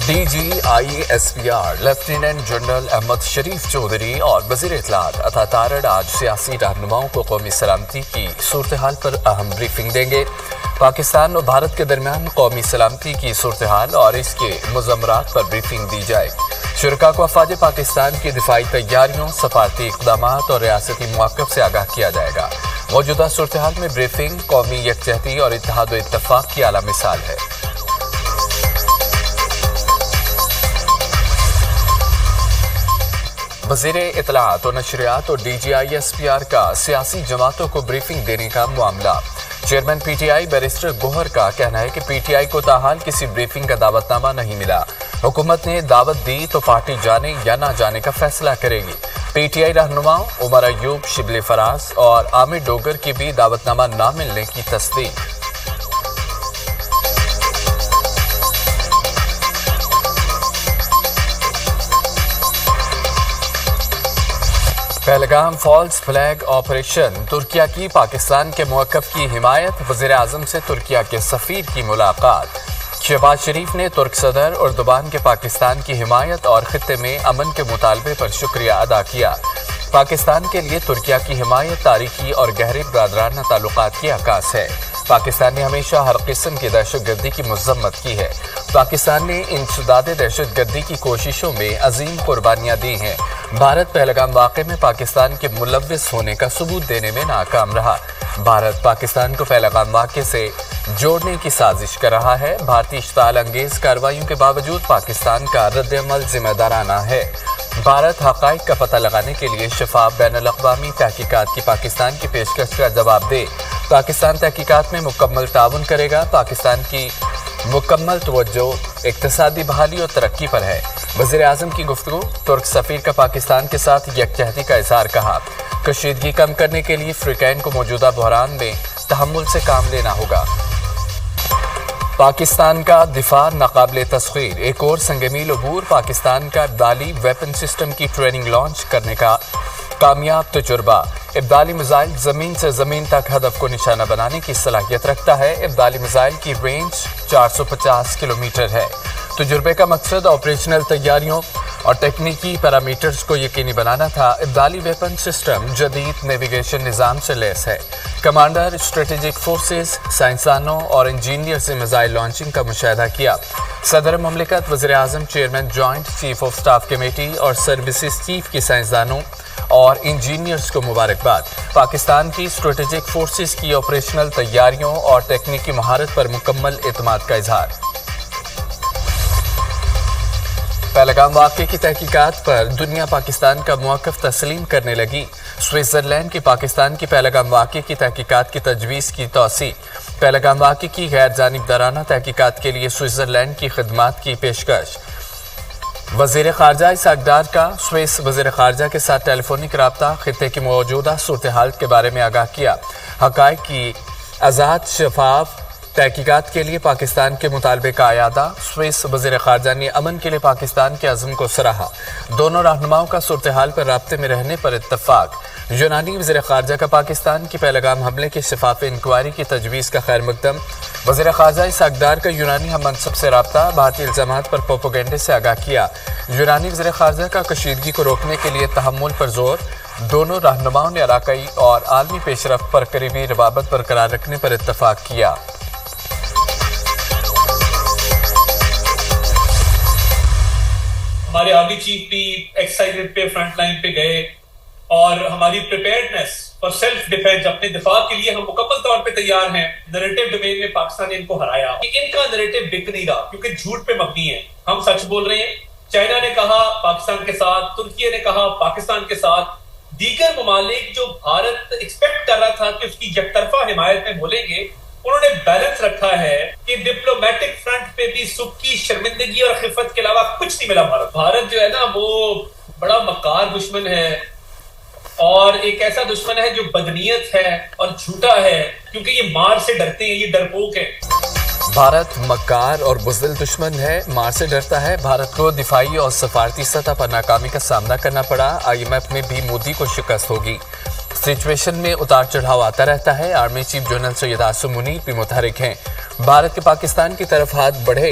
DGISPR lieutenant general Ahmad شریف چودھری اور وزیر اطلاعات عطا تارڑ آج سیاسی رہنماؤں کو قومی سلامتی کی صورتحال پر اہم بریفنگ دیں گے۔ پاکستان اور بھارت کے درمیان قومی سلامتی کی صورتحال اور اس کے مضمرات پر بریفنگ دی جائے۔ شرکاء کو افواج پاکستان کی دفاعی تیاریوں، سفارتی اقدامات اور ریاستی مواقف سے آگاہ کیا جائے گا۔ موجودہ صورتحال میں بریفنگ قومی یکجہتی اور اتحاد و اتفاق کی اعلیٰ مثال ہے۔ وزیر اطلاعات و نشریات اور DGISPR کا سیاسی جماعتوں کو بریفنگ دینے کا معاملہ۔ چیئرمین PTI بیرسٹر گوہر کا کہنا ہے کہ PTI کو تاحال کسی بریفنگ کا دعوت نامہ نہیں ملا۔ حکومت نے دعوت دی تو پارٹی جانے یا نہ جانے کا فیصلہ کرے گی۔ PTI رہنماؤں عمر ایوب، شبلی فراز اور عامر ڈوگر کی بھی دعوت نامہ نہ ملنے کی تصدیق۔ Pahalgam falls flag operation, Türkiye کی پاکستان کے موقف کی حمایت، وزیر اعظم سے ترکیہ کے سفیر کی ملاقات۔ شہباز شریف نے ترک صدر اردوغان کے پاکستان کی حمایت اور خطے میں امن کے مطالبے پر شکریہ ادا کیا۔ پاکستان کے لیے ترکیہ کی حمایت تاریخی اور گہرے برادرانہ تعلقات کی عکاس ہے۔ پاکستان نے ہمیشہ ہر قسم کی دہشت گردی کی مذمت کی ہے۔ پاکستان نے انسداد دہشت گردی کی کوششوں میں عظیم قربانیاں دی ہیں۔ بھارت پہلگام واقعے میں پاکستان کے ملوث ہونے کا ثبوت دینے میں ناکام رہا۔ بھارت پاکستان کو پہلگام واقعے سے جوڑنے کی سازش کر رہا ہے۔ بھارتی اشتعال انگیز کارروائیوں کے باوجود پاکستان کا رد عمل ذمہ دارانہ ہے۔ بھارت حقائق کا پتہ لگانے کے لیے شفاف بین الاقوامی تحقیقات کی پاکستان کی پیشکش کا جواب دے۔ پاکستان تحقیقات میں مکمل تعاون کرے گا۔ پاکستان کی مکمل توجہ اقتصادی بحالی اور ترقی پر ہے۔ وزیر اعظم کی گفتگو۔ ترک سفیر کا پاکستان کے ساتھ یکجہتی کا اظہار کہا۔ کشیدگی کم کرنے کے لیے فریقین کو موجودہ بحران میں تحمل سے کام لینا ہوگا۔ پاکستان کا دفاع ناقابل تسخیر، ایک اور سنگ میل عبور۔ پاکستان کا ابدالی ویپن سسٹم کی ٹریننگ لانچ کرنے کا کامیاب تجربہ۔ ابدالی میزائل زمین سے زمین تک ہدف کو نشانہ بنانے کی صلاحیت رکھتا ہے۔ ابدالی میزائل کی رینج 450 کلومیٹر ہے۔ تجربے کا مقصد آپریشنل تیاریوں اور تکنیکی پیرامیٹرز کو یقینی بنانا تھا۔ ابدالی ویپن سسٹم جدید نیویگیشن نظام سے لیس ہے۔ کمانڈر اسٹریٹجک فورسز، سائنسدانوں اور انجینئر سے میزائل لانچنگ کا مشاہدہ کیا۔ صدر مملکت، وزیر اعظم، chairman joint chief of staff committee اور سروسز چیف کی سائنسدانوں اور انجینئرز کو مبارکباد۔ پاکستان کی اسٹریٹجک فورسز کی آپریشنل تیاریوں اور تکنیکی مہارت پر مکمل اعتماد کا اظہار۔ پہلگام واقعے کی تحقیقات پر دنیا پاکستان کا موقف تسلیم کرنے لگی۔ سوئٹزرلینڈ کی پاکستان کی پہلگام واقعے کی تحقیقات کی تجویز کی توسیع۔ پہلگام واقعے کی غیر جانبدارانہ تحقیقات کے لیے سوئٹزرلینڈ کی خدمات کی پیشکش۔ وزیر خارجہ اسحاق ڈار کا سوئس وزیر خارجہ کے ساتھ ٹیلی فونک رابطہ، خطے کی موجودہ صورتحال کے بارے میں آگاہ کیا۔ حقائق کی آزاد شفاف تحقیقات کے لیے پاکستان کے مطالبے کا اعادہ۔ سوئس وزیر خارجہ نے امن کے لیے پاکستان کے عزم کو سراہا۔ دونوں رہنماؤں کا صورتحال پر رابطے میں رہنے پر اتفاق۔ یونانی وزیر خارجہ کا پاکستان کی پہلگام حملے کی شفاف انکوائری کی تجویز کا خیر مقدم۔ وزیر خارجہ اسحاق ڈار کا یونانی ہم منصب سے رابطہ، بھارتی الزامات پر پروپیگنڈے سے آگاہ کیا۔ یونانی وزیر خارجہ کا کشیدگی کو روکنے کے لیے تحمل پر زور۔ دونوں رہنماؤں نے علاقائی اور عالمی پیش رفت پر قریبی روابط برقرار رکھنے پر اتفاق کیا۔ ہمارے آرمی چیف بھی ایکسائزڈ پہ فرنٹ لائن پہ گئے اور ہماری پریپیئرڈنس فار سیلف ڈیفینس، اپنے دفاع کے لیے ہم مکمل طور پہ تیار ہیں۔ نریٹو ڈومین میں پاکستان نے ان کو ہرایا۔ ان کا نریٹو بک نہیں رہا کیونکہ جھوٹ پہ مبنی ہے۔ ہم سچ بول رہے ہیں۔ چائنا نے کہا پاکستان کے ساتھ، ترکیہ نے کہا پاکستان کے ساتھ، دیگر ممالک جو بھارت ایکسپیکٹ کر رہا تھا کہ اس کی یک طرفہ حمایت میں بولیں گے، انہوں نے بیلنس رکھا ہے کہ ڈپلومیٹک فرنٹ پہ بھی سکی، شرمندگی اور خفت کے علاوہ کچھ نہیں ملا۔ بھارت جو ہے نا وہ بڑا مکار دشمن ہے اور ایک ایسا دشمن ہے جو بدنیت ہے اور جھوٹا ہے، کیونکہ یہ مار سے ڈرتے ہیں، یہ ڈرپوک ہیں۔ بھارت مکار اور بزدل دشمن ہے، مار سے ڈرتا ہے۔ بھارت کو دفاعی اور سفارتی سطح پر ناکامی کا سامنا کرنا پڑا۔ IMF میں بھی مودی کو شکست ہوگی۔ سچویشن میں اتار چڑھاؤ آتا رہتا ہے۔ Army chief general Syed Asim Munir بھی متحرک ہیں۔ بھارت کے پاکستان کی طرف ہاتھ بڑھے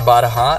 12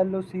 LOC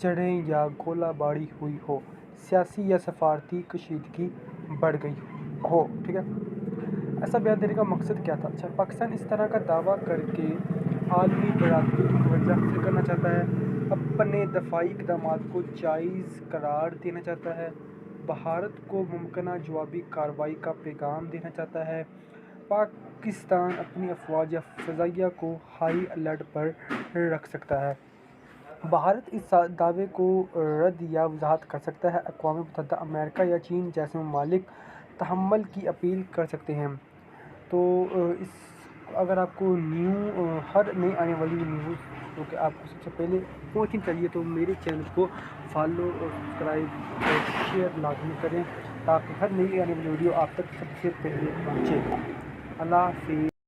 جڑیں یا گولہ باری ہوئی ہو، سیاسی یا سفارتی کشیدگی بڑھ گئی ہو. ٹھیک ہے، ایسا بیان دینے کا مقصد کیا تھا؟ اچھا، پاکستان اس طرح کا دعویٰ کر کے عالمی برادری کی توجہ حاصل کرنا چاہتا ہے، اپنے دفاعی اقدامات کو جائز قرار دینا چاہتا ہے، بھارت کو ممکنہ جوابی کارروائی کا پیغام دینا چاہتا ہے. پاکستان اپنی افواج یا فضائیہ کو ہائی الرٹ پر رکھ سکتا ہے. بھارت اس دعوے کو رد یا وضاحت کر سکتا ہے. اقوام متحدہ، امریکہ یا چین جیسے ممالک تحمل کی اپیل کر سکتے ہیں. تو اگر آپ کو ہر نئی آنے والی نیوز جو کہ آپ کو سب سے پہلے پہنچنی چاہیے تو میرے چینل کو فالو اور سبسکرائب اور شیئر لازمی کریں تاکہ ہر نئی آنے والی ویڈیو آپ تک سب سے پہلے پہنچے. اللہ حافظ.